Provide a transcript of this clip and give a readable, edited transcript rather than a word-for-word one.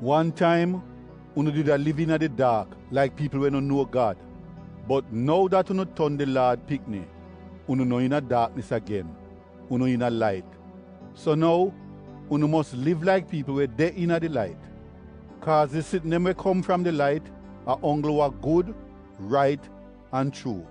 One time, unu did a live in the dark like people when don't know God. But now that unu turn the Lord picnic, unu no in a darkness again. Unu in a light. So now, unu must live like people where they in the light. Cause the sitting them will come from the light are only what good, right, and true.